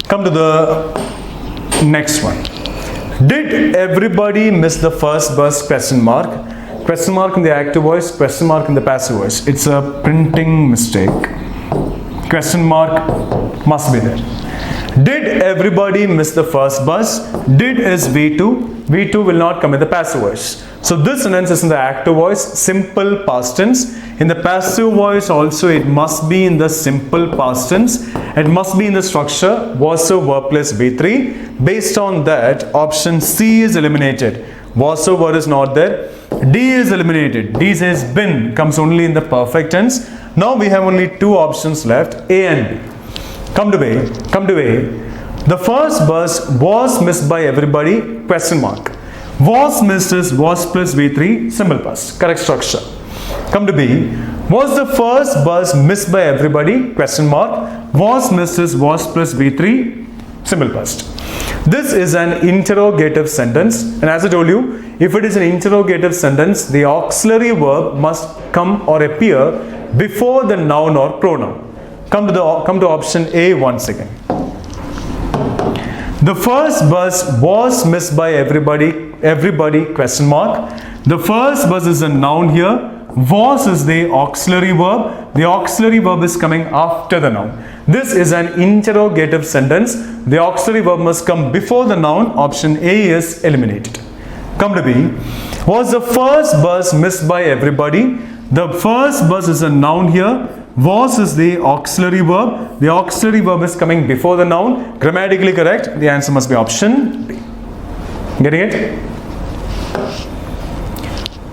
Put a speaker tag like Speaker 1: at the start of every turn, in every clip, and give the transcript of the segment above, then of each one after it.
Speaker 1: Come to the next one. Did everybody miss the first bus? Question mark. Question mark in the active voice, question mark in the passive voice. It's a printing mistake. Question mark must be there. Did everybody miss the first bus? Did is V2. V2 will not come in the passive voice. So this sentence is in the active voice, simple past tense. In the passive voice also it must be in the simple past tense. It must be in the structure was a verb plus V3. Based on that, option C is eliminated. Was a verb is not there. D is eliminated. D says been, comes only in the perfect tense. Now we have only two options left, A and B. Come to A. The first bus was missed by everybody, question mark. Was missed is was plus V3, simple past, correct structure. Come to B. Was the first bus missed by everybody, question mark. Was missed is was plus V3, simple past. This is an interrogative sentence, and as I told you, if it is an interrogative sentence, the auxiliary verb must come or appear before the noun or pronoun. Come to option A once again. The first bus was missed by everybody, question mark. The first bus is a noun here. Was is the auxiliary verb. The auxiliary verb is coming after the noun. This is an interrogative sentence. The auxiliary verb must come before the noun. Option A is eliminated. Come to B. Was the first bus missed by everybody? The first bus is a noun here. Was is the auxiliary verb. The auxiliary verb is coming before the noun. Grammatically correct. The answer must be option B. Getting it?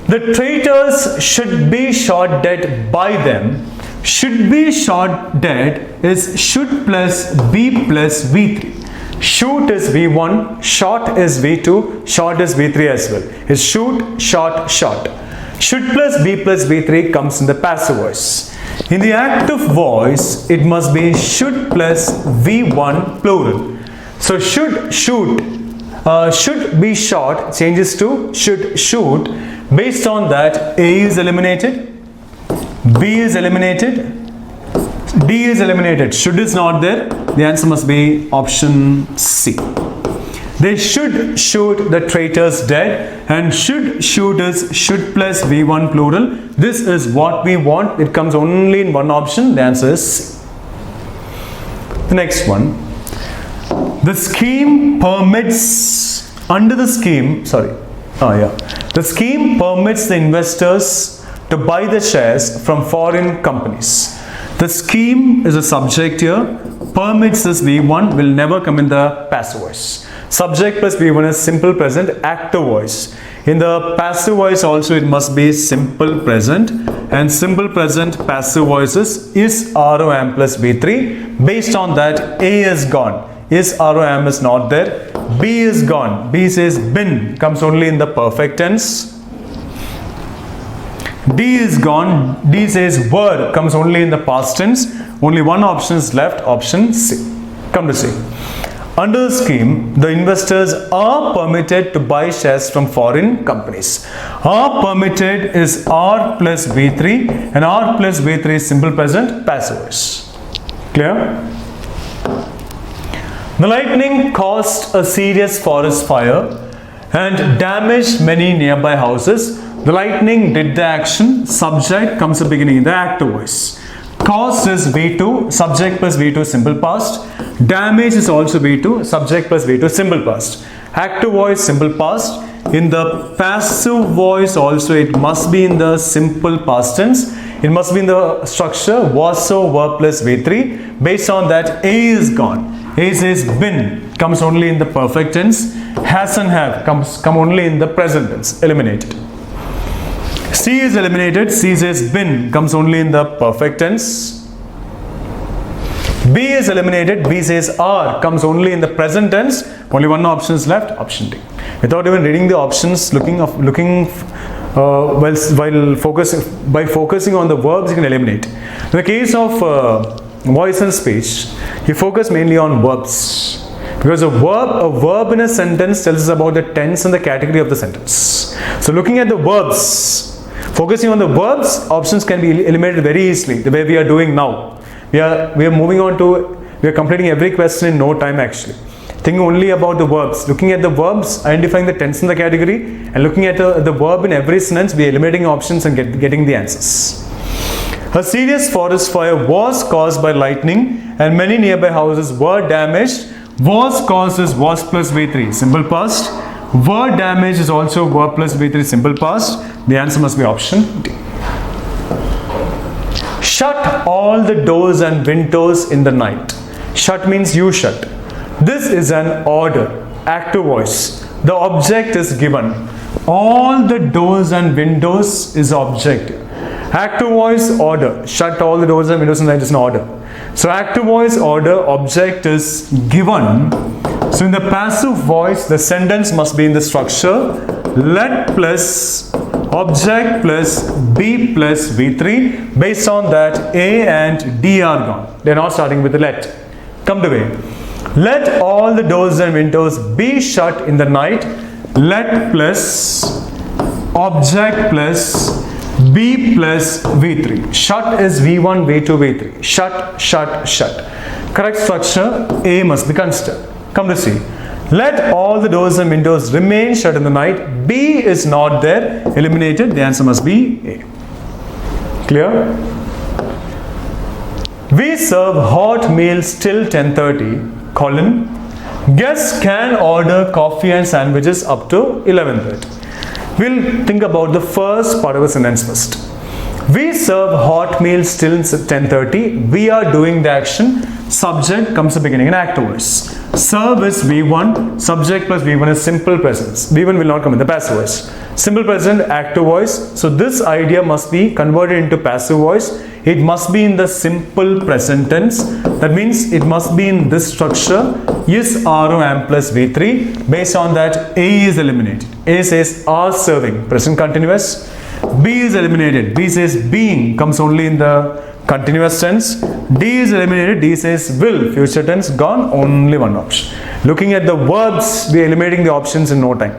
Speaker 1: The traitors should be shot dead by them. Should be shot dead is should plus B plus V3. Shoot is V1, shot is V2, shot is V3 as well. Is shoot, shot, shot. Should plus B plus V3 comes in the passive voice. In the active voice, it must be should plus V1 plural. So should be shot changes to should shoot. Based on that, A is eliminated, B is eliminated, D is eliminated. Should is not there. The answer must be option C. They should shoot the traitors dead, and should shoot is should plus V1 plural. This is what we want. It comes only in one option. The answer is C. The next one. The scheme permits, under the scheme, the scheme permits the investors to buy the shares from foreign companies. The scheme is a subject here. Permits is V1, will never come in the passive voice. Subject plus V1 is simple present, active voice. In the passive voice also it must be simple present, and simple present passive voices is ROM plus V3. Based on that, A is gone. Is ROM is not there. B is gone. B says been, comes only in the perfect tense. D is gone. D says were, comes only in the past tense. Only one option is left, option C. Come to C. Under the scheme, the investors are permitted to buy shares from foreign companies. Are permitted is R plus V3, and R plus V3 is simple present, passive voice. Clear? The lightning caused a serious forest fire and damaged many nearby houses. The lightning did the action. Subject comes at beginning in the active voice. Caused is V2, subject plus V2 simple past. Damage is also V2, subject plus V2 simple past. Active voice simple past. In the passive voice also it must be in the simple past tense. It must be in the structure was so verb plus V3. Based on that, A is gone. A says been, comes only in the perfect tense. Has and have come only in the present tense. Eliminated. C is eliminated. C says been, comes only in the perfect tense. B is eliminated. B says are, comes only in the present tense. Only one option is left, option D. Without even reading the options, by focusing on the verbs, you can eliminate. In the case of voice and speech, you focus mainly on verbs, because a verb in a sentence tells us about the tense and the category of the sentence. So looking at the verbs, focusing on the verbs, options can be eliminated very easily, the way we are doing now. We are moving on to We are completing every question in no time actually. Thinking only about the verbs. Looking at the verbs, identifying the tense in the category, and looking at the verb in every sentence, we are eliminating options and getting the answers. A serious forest fire was caused by lightning and many nearby houses were damaged. Was caused is was plus V3, simple past. Were damaged is also were plus V3, simple past. The answer must be option D. Shut all the doors and windows in the night. Shut means you shut. This is an order, active voice. The object is given. All the doors and windows is object. Active voice, order. Shut all the doors and windows in the night is an order. So active voice, order, object is given. So in the passive voice, the sentence must be in the structure let plus object plus be plus V3. Based on that, A and D are gone. They are not starting with the let. Come to A. Let all the doors and windows be shut in the night. Let plus object plus B plus V3. Shut is V1, V2, V3. Shut, shut, shut. Correct structure, A must be considered. Come to C. Let all the doors and windows remain shut in the night. B is not there. Eliminated. The answer must be A. Clear? We serve hot meals till 10:30. Colon. Guests can order coffee and sandwiches up to 11:30. We'll think about the first part of the sentence first. We serve hot meals till 10:30. We are doing the action. Subject comes at the beginning in active voice. Serve is V1. Subject plus V1 is simple presence. V1 will not come in the passive voice. Simple present, active voice. So this idea must be converted into passive voice. It must be in the simple present tense. That means it must be in this structure. Is RO am plus V3. Based on that, A is eliminated. A says are serving, present continuous. B is eliminated. B says being, comes only in the continuous tense. D is eliminated. D says will, future tense, gone, only one option. Looking at the verbs, we are eliminating the options in no time.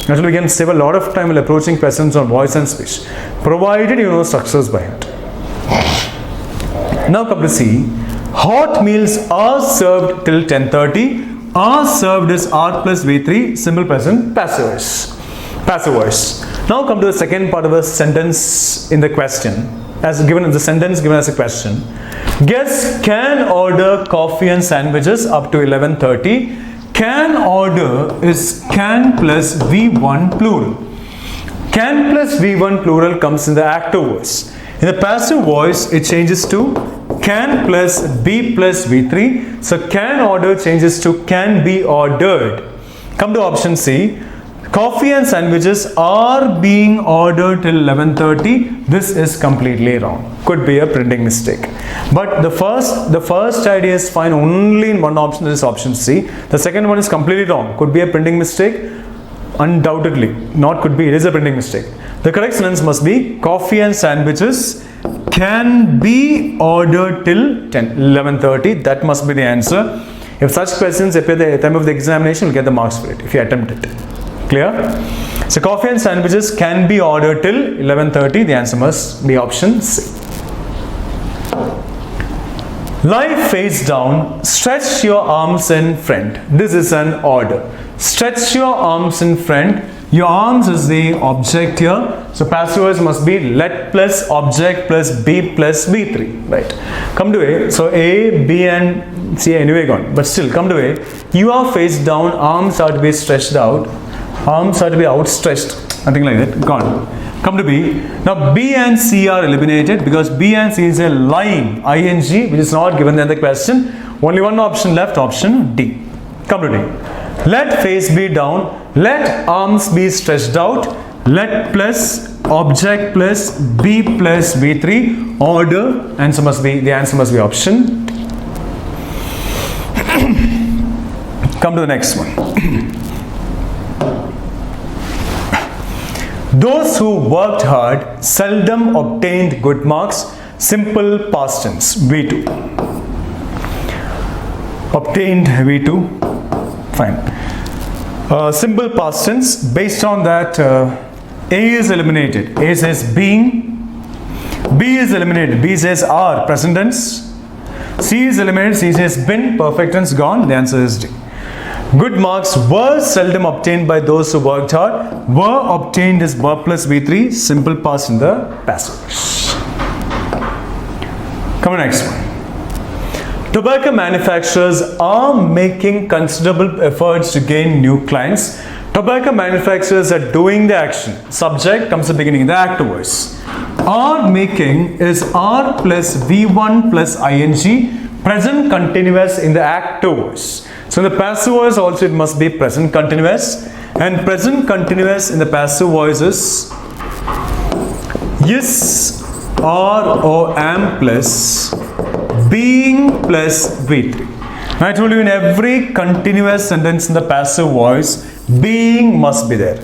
Speaker 1: Actually, we can save a lot of time while approaching questions on voice and speech, provided you know structures by heart. Now come to C. Hot meals are served till 10:30. Are served is R plus V3, simple present, passive voice. Passive voice. Now come to the second part of the sentence in the question. As given in the sentence given as a question. Guests can order coffee and sandwiches up to 11:30. Can order is can plus V1 plural. Can plus V1 plural comes in the active voice. In the passive voice, it changes to can plus B plus V3. So can order changes to can be ordered. Come to option C. Coffee and sandwiches are being ordered till 11:30. This is completely wrong. Could be a printing mistake. But the first idea is fine only in one option, that is option C. The second one is completely wrong. Could be a printing mistake. Undoubtedly. Not could be, it is a printing mistake. The correct sentence must be coffee and sandwiches can be ordered till 11:30. That must be the answer. If such questions appear at the time of the examination, you'll get the marks for it if you attempt it. Clear? So coffee and sandwiches can be ordered till 11:30. The answer must be option C. Lie face down, stretch your arms in front. This is an order. Stretch your arms in front. Your arms is the object here. So passive voice must be let plus object plus B plus V3. Right. Come to A. So A, B and C anyway gone. But still come to A. You are face down, arms are to be stretched out. Arms are to be outstretched. Nothing like that. Gone. Come to B. Now B and C are eliminated because B and C is a lying ing which is not given in the question. Only one option left, option D. Come to D. Let face be down. Let arms be stretched out. Let plus object plus B plus V3. Order. The answer must be option. Come to the next one. Those who worked hard seldom obtained good marks. Simple past tense. V2. Obtained V2. Fine. Simple past tense. Based on that, A is eliminated. A says being. B is eliminated. B says are, present tense. C is eliminated. C says been, perfect tense gone. The answer is D. Good marks were seldom obtained by those who worked hard. Were obtained is verb plus V3, simple past in the passive voice. Come on, next one. Tobacco manufacturers are making considerable efforts to gain new clients. Tobacco manufacturers are doing the action. Subject comes at the beginning, the active voice. Are making is are plus V1 plus ing, present continuous in the active voice. So in the passive voice also it must be present continuous, and present continuous in the passive voice is is, are, or am plus being plus V3. I told you in every continuous sentence in the passive voice, being must be there.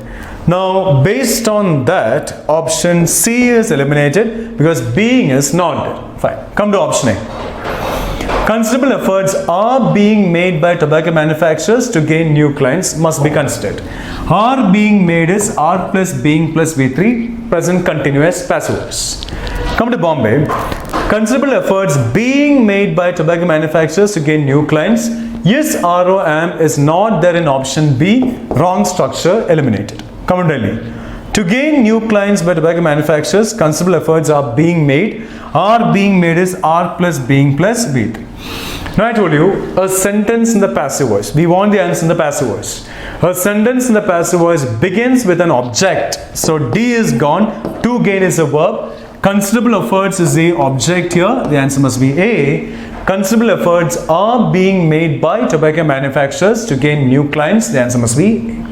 Speaker 1: Now, based on that, option C is eliminated because being is not there. Fine. Come to option A. Considerable efforts are being made by tobacco manufacturers to gain new clients must be considered. Are being made is are plus being plus V3, present continuous passive voice. Come to Bombay. Considerable efforts being made by tobacco manufacturers to gain new clients. Yes, are or am is not there in option B. Wrong structure, eliminated. Come to Delhi. To gain new clients by tobacco manufacturers, considerable efforts are being made. Are being made is are plus being plus V3. Now I told you a sentence in the passive voice. We want the answer in the passive voice. A sentence in the passive voice begins with an object. So D is gone. To gain is a verb. Considerable efforts is the object here. The answer must be A. Considerable efforts are being made by tobacco manufacturers to gain new clients. The answer must be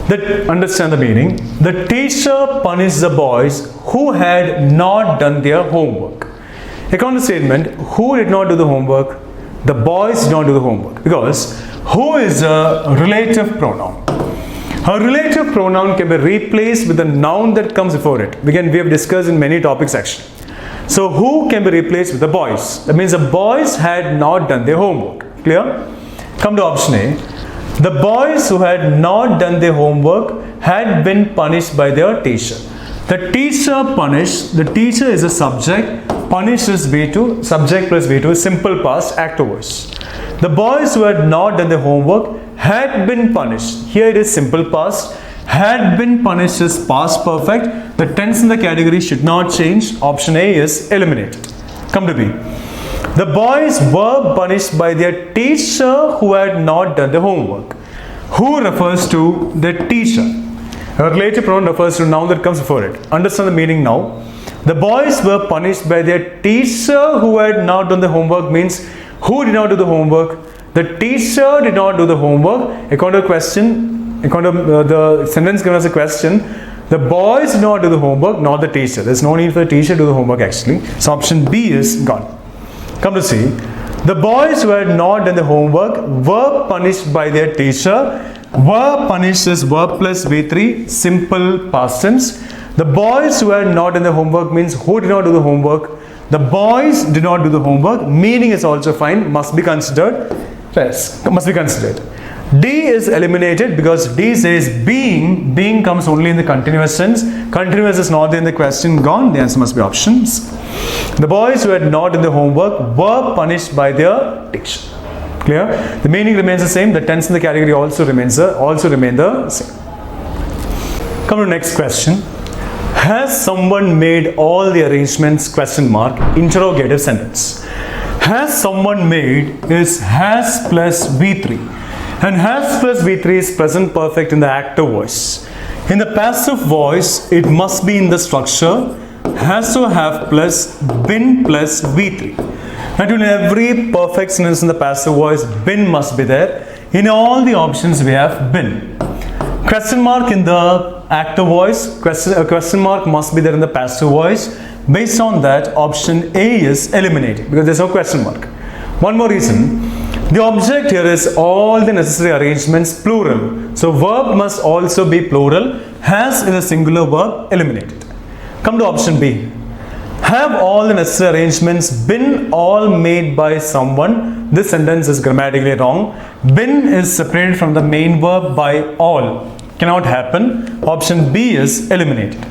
Speaker 1: A. Understand the meaning. The teacher punished the boys who had not done their homework. According to statement, who did not do the homework? The boys did not do the homework, because who is a relative pronoun. A relative pronoun can be replaced with the noun that comes before it. We have discussed in many topics actually. So who can be replaced with the boys? That means the boys had not done their homework. Clear? Come to option A. The boys who had not done their homework had been punished by their teacher. The teacher punished. The teacher is a subject. Punished is V2. Subject plus V2 is simple past active voice. The boys who had not done their homework had been punished. Here it is simple past. Had been punished is past perfect. The tense in the category should not change. Option A is eliminated. Come to B. The boys were punished by their teacher who had not done the homework. Who refers to the teacher? A relative pronoun refers to a noun that comes before it. Understand the meaning now. The boys were punished by their teacher who had not done the homework means who did not do the homework? The teacher did not do the homework. According to the sentence given as a question, the boys did not do the homework, not the teacher. There's no need for the teacher to do the homework actually. So option B is gone. Come to C. The boys who had not done the homework were punished by their teacher. Were punished is verb plus V3, simple past tense. The boys who had not done the homework means who did not do the homework? The boys did not do the homework. Meaning is also fine, must be considered. Yes, must be considered. D is eliminated because D says being. Being comes only in the continuous tense. Continuous is not in the question, gone. The answer must be options. The boys who had not done the homework were punished by their teacher. Clear? The meaning remains the same. The tense in the category also remain the same. Come to the next question. Has someone made all the arrangements? Question mark. Interrogative sentence. Has someone made is has plus V3. And has plus V3 is present perfect in the active voice. In the passive voice, it must be in the structure. Has to have plus been plus V3. And in every perfect sentence in the passive voice, been must be there. In all the options, we have been. Question mark in the active voice, question mark must be there in the passive voice. Based on that, option A is eliminated because there's no question mark. One more reason. The object here is all the necessary arrangements plural. So verb must also be plural. Has is a singular verb, eliminated. Come to option B. Have all the necessary arrangements been all made by someone? This sentence is grammatically wrong. Been is separated from the main verb by all. Cannot happen. Option B is eliminated.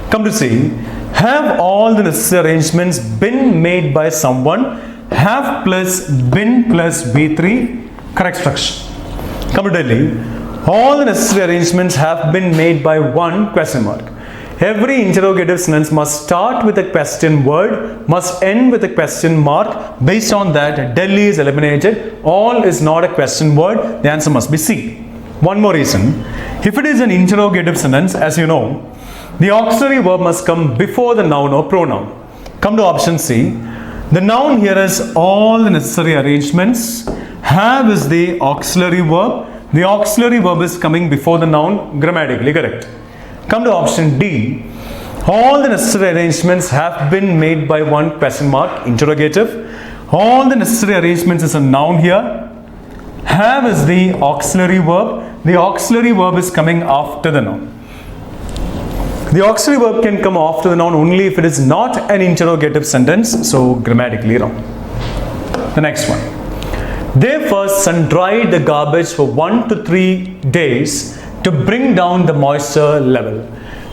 Speaker 1: Come to C. Have all the necessary arrangements been made by someone? Have plus been plus V3, correct structure. Come to Delhi. All the necessary arrangements have been made by one question mark. Every interrogative sentence must start with a question word, must end with a question mark. Based on that, Delhi is eliminated. All is not a question word. The answer must be C. One more reason. If it is an interrogative sentence, as you know, the auxiliary verb must come before the noun or pronoun. Come to option C. The noun here is all the necessary arrangements. Have is the auxiliary verb. The auxiliary verb is coming before the noun, grammatically correct. Come to option D. All the necessary arrangements have been made by one question mark, interrogative. All the necessary arrangements is a noun here. Have is the auxiliary verb. The auxiliary verb is coming after the noun. The auxiliary verb can come after the noun only if it is not an interrogative sentence, so grammatically wrong. The next one. They first sun-dried the garbage for 1 to 3 days to bring down the moisture level.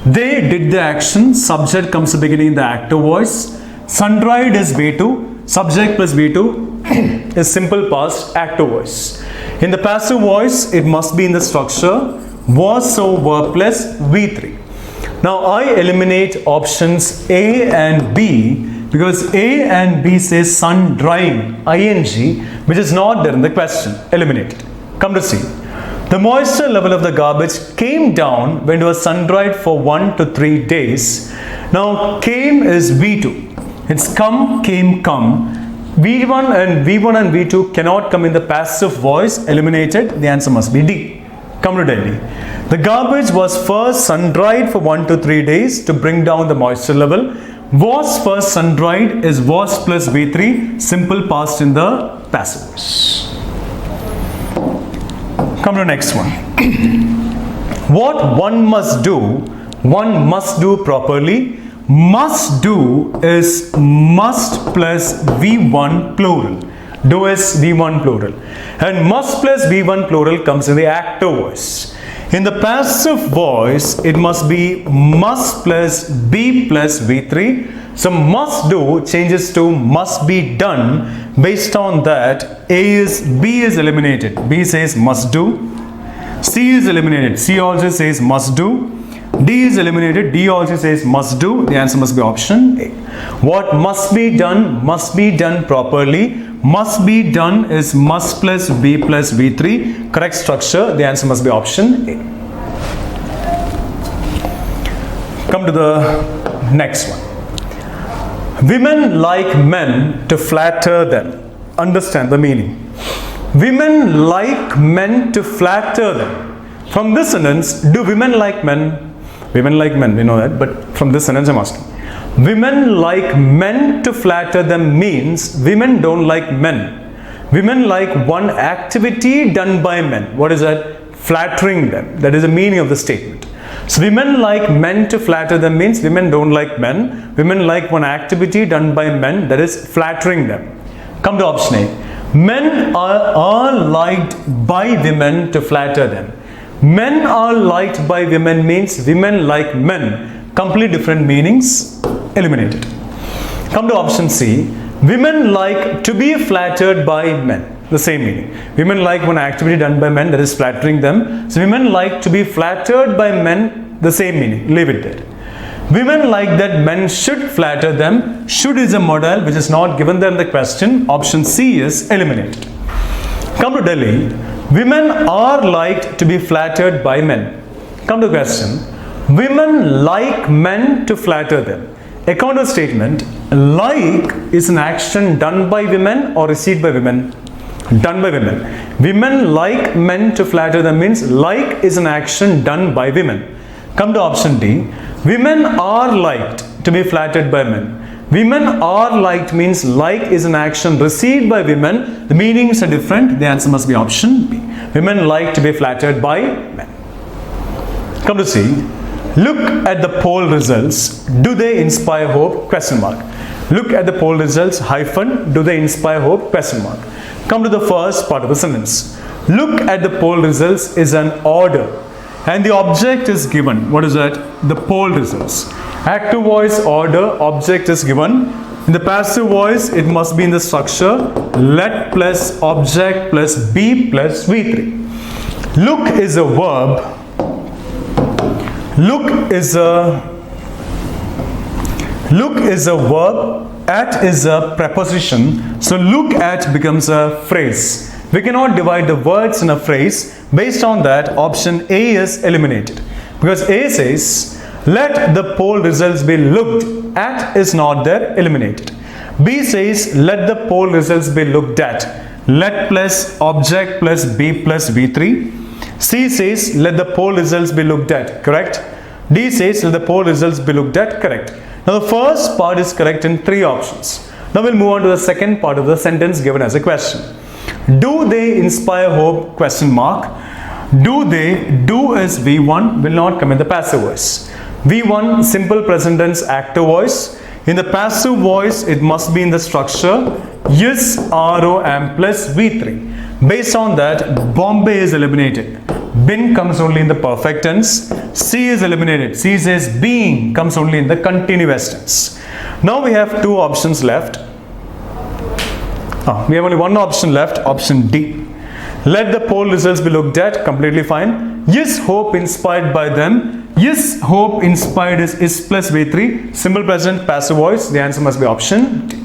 Speaker 1: They did the action, subject comes to beginning in the active voice. Sun-dried is V2, subject plus V2 is simple past active voice. In the passive voice, it must be in the structure was, so, were plus V3. Now I eliminate options A and B because A and B says sun drying, ing, which is not there in the question. Eliminated. Come to C. The moisture level of the garbage came down when it was sun dried for 1 to 3 days. Now came is V2. It's come, came, come. V1 and V2 cannot come in the passive voice. Eliminated. The answer must be D. Come to Delhi. The garbage was first sun-dried for 1 to 3 days to bring down the moisture level. Was first sun-dried is was plus V3, simple past in the passive voice. Come to the next one. What one must do properly. Must do is must plus V1 plural. Do is V1 plural. And must plus V1 plural comes in the active voice. In the passive voice, it must be must plus be plus V3. So must do changes to must be done. Based on that, B is eliminated. B says must do. C is eliminated. C also says must do. D is eliminated. D also says must do. The answer must be option A. What must be done properly. Must be done is must plus B plus V3. Correct structure. The answer must be option A. Come to the next one. Women like men to flatter them. Understand the meaning. Women like men to flatter them. From this sentence, do women like men? Women like men, we know that, but from this sentence I'm asking. Women like men to flatter them means women don't like men. Women like one activity done by men. What is that? Flattering them. That is the meaning of the statement. So women like men to flatter them means women don't like men. Women like one activity done by men, that is flattering them. Come to option A. Men are liked by women to flatter them. Men are liked by women means women like men. Complete different meanings. Eliminated. Come to option C. Women like to be flattered by men. The same meaning. Women like one activity done by men, that is flattering them. So women like to be flattered by men. The same meaning. Leave it there. Women like that men should flatter them. Should is a modal which is not given there in the question. Option C is eliminated. Come to Delhi. Women are liked to be flattered by men. Come to question. Women like men to flatter them. A counter statement, like is an action done by women or received by women? Done by women. Women like men to flatter them means like is an action done by women. Come to option D. Women are liked to be flattered by men. Women are liked means like is an action received by women. The meanings are different. The answer must be option B. Women like to be flattered by men. Come to C. Look at the poll results. Do they inspire hope? Question mark. Look at the poll results hyphen. Do they inspire hope? Question mark. Come to the first part of the sentence. Look at the poll results is an order. and the object is given. What is that? The poll results. Active voice order, object is given. In the passive voice, it must be in the structure let plus object plus be plus V3. Look is a verb. Look is a verb. At is a preposition. So look at becomes a phrase. We cannot divide the words in a phrase. Based on that, option A is eliminated. Because A says, let the poll results be looked at is not there, eliminated. B says, let the poll results be looked at. Let plus object plus B plus V3. C says, let the poll results be looked at. Correct. D says, let the poll results be looked at. Correct. Now the first part is correct in 3 options. Now we'll move on to the second part of the sentence given as a question. Do they inspire hope? Question mark. Do they, do is V1, will not come in the passive voice. V1, simple present tense active voice. In the passive voice, it must be in the structure yes, RO, am plus V3. Based on that, Bombay is eliminated. Been comes only in the perfect tense. C is eliminated. C says being comes only in the continuous tense. Now we have 2 options left. We have only one option left, option D. Let the poll results be looked at, completely fine. Yes, hope inspired by them. Yes, hope inspired is plus V3. Simple present passive voice. The answer must be option D.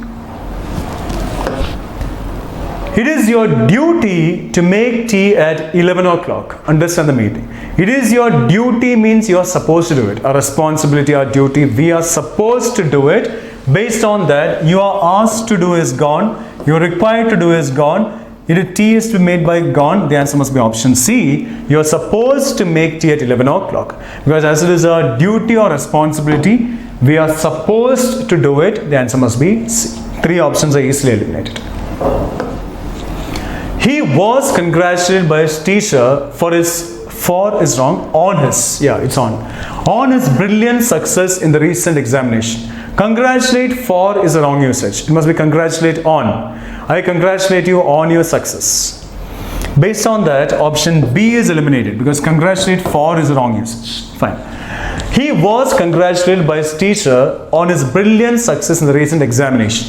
Speaker 1: It is your duty to make tea at 11 o'clock. Understand the meaning. It is your duty means you are supposed to do it. A responsibility or duty. We are supposed to do it. Based on that, you are asked to do is gone. You are required to do is gone. If tea is to be made by gone, the answer must be option C. You are supposed to make tea at 11 o'clock. Because as it is a duty or responsibility, we are supposed to do it. The answer must be C. 3 options are easily eliminated. He was congratulated by his teacher on his brilliant success in the recent examination. Congratulate for is a wrong usage. It must be congratulate on. I congratulate you on your success. Based on that, option B is eliminated because congratulate for is a wrong usage. Fine. He was congratulated by his teacher on his brilliant success in the recent examination.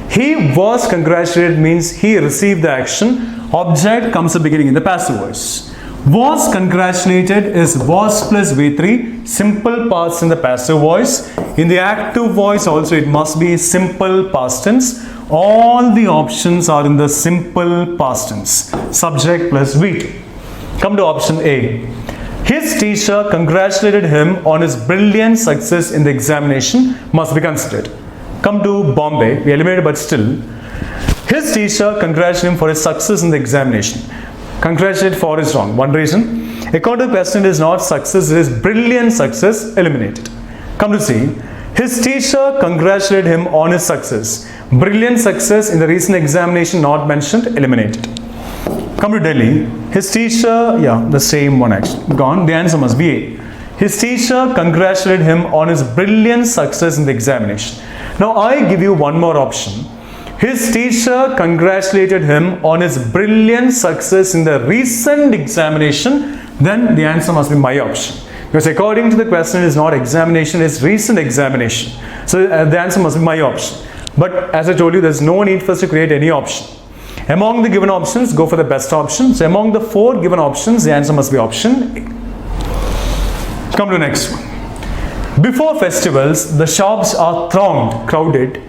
Speaker 1: He was congratulated means he received the action. Object comes at the beginning in the passive voice. Was congratulated is was plus V3. Simple past in the passive voice. In the active voice also it must be simple past tense. All the options are in the simple past tense. Subject plus V2. Come to option A. His teacher congratulated him on his brilliant success in the examination must be considered. Come to Bombay. We eliminated but still. His teacher congratulated him for his success in the examination. Congratulate for is wrong. One reason. According to the question, it is not success, it is brilliant success. Eliminated. Come to C. His teacher congratulated him on his success. Brilliant success in the recent examination not mentioned. Eliminated. Come to Delhi. His teacher, the same one actually. Gone. The answer must be A. His teacher congratulated him on his brilliant success in the examination. Now I give you one more option. His teacher congratulated him on his brilliant success in the recent examination. Then the answer must be my option. Because according to the question, it is not examination, it is recent examination. So the answer must be my option. But as I told you, there is no need for us to create any option. Among the given options, go for the best option. So among the 4 given options, the answer must be option A. Come to the next one. Before festivals, the shops are crowded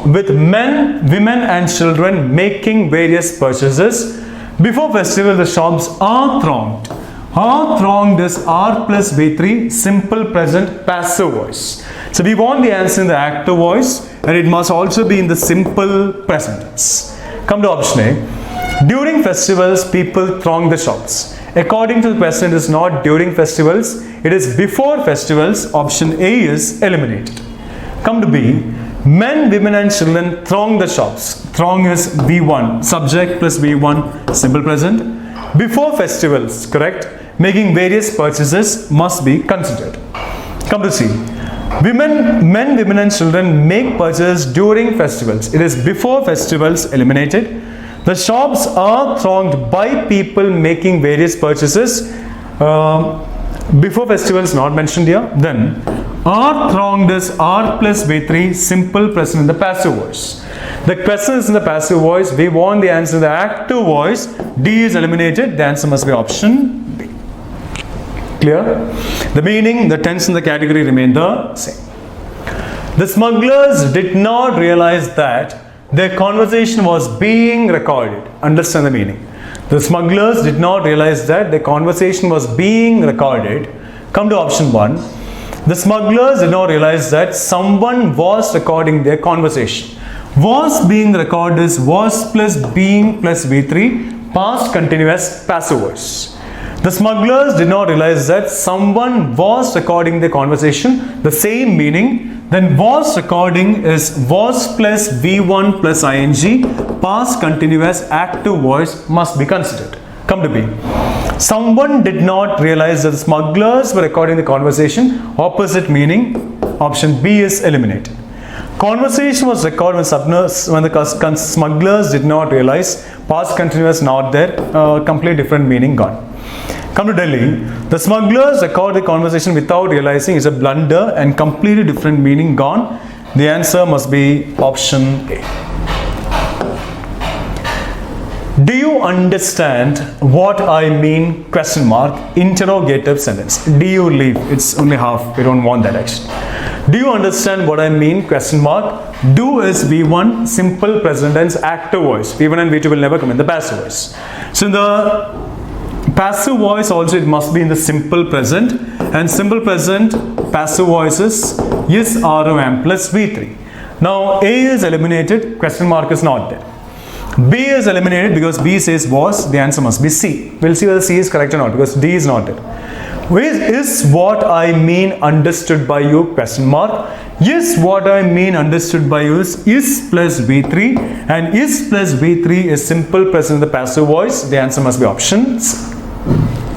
Speaker 1: with men, women and children making various purchases. Before festival, the shops are thronged. Are thronged is R plus V3, simple present passive voice. So we want the answer in the active voice and it must also be in the simple present tense. Come to option A. During festivals, people throng the shops. According to the question, it is not during festivals, it is before festivals. Option A is eliminated. Come to B. Men, women and children throng the shops. Throng is V1. Subject plus V1. Simple present. Before festivals, correct? Making various purchases must be considered. Come to C. Men, women and children make purchases during festivals. It is before festivals. Eliminated. The shops are thronged by people making various purchases. Before festival is not mentioned here. Then are thronged is are plus V3, simple present in the passive voice. The question is in the passive voice. We want the answer in the active voice. D is eliminated. The answer must be option B. Clear? The meaning, the tense and the category remain the same. The smugglers did not realize that their conversation was being recorded. Understand the meaning. The smugglers did not realize that their conversation was being recorded. Come to option 1. The smugglers did not realize that someone was recording their conversation. Was being recorded is was plus being plus V3, past continuous passive voice. The smugglers did not realize that someone was recording their conversation. The same meaning. Then was recording is was plus V1 plus ing, past continuous active voice must be considered. Come to B. Someone did not realize that the smugglers were recording the conversation. Opposite meaning. Option B is eliminated. Conversation was recorded when the smugglers did not realize. Past continuous not there. Complete different meaning gone. Come to Delhi. The smugglers record the conversation without realizing is a blunder and completely different meaning gone. The answer must be option A. Do you understand what I mean? Question mark. Interrogative sentence. Do you leave? It's only half. We don't want that actually. Do you understand what I mean? Question mark. Do is V1, simple present tense, active voice. V1 and V2 will never come in the passive voice. So in the passive voice also it must be in the simple present, and simple present passive voices is ROM plus V3. Now A is eliminated, question mark is not there. B is eliminated because B says was, the answer must be C. We'll see whether C is correct or not because D is not there. Is what I mean understood by you? Question mark. Yes, what I mean understood by you is plus V3, and is plus V3 is simple present in the passive voice. The answer must be option C.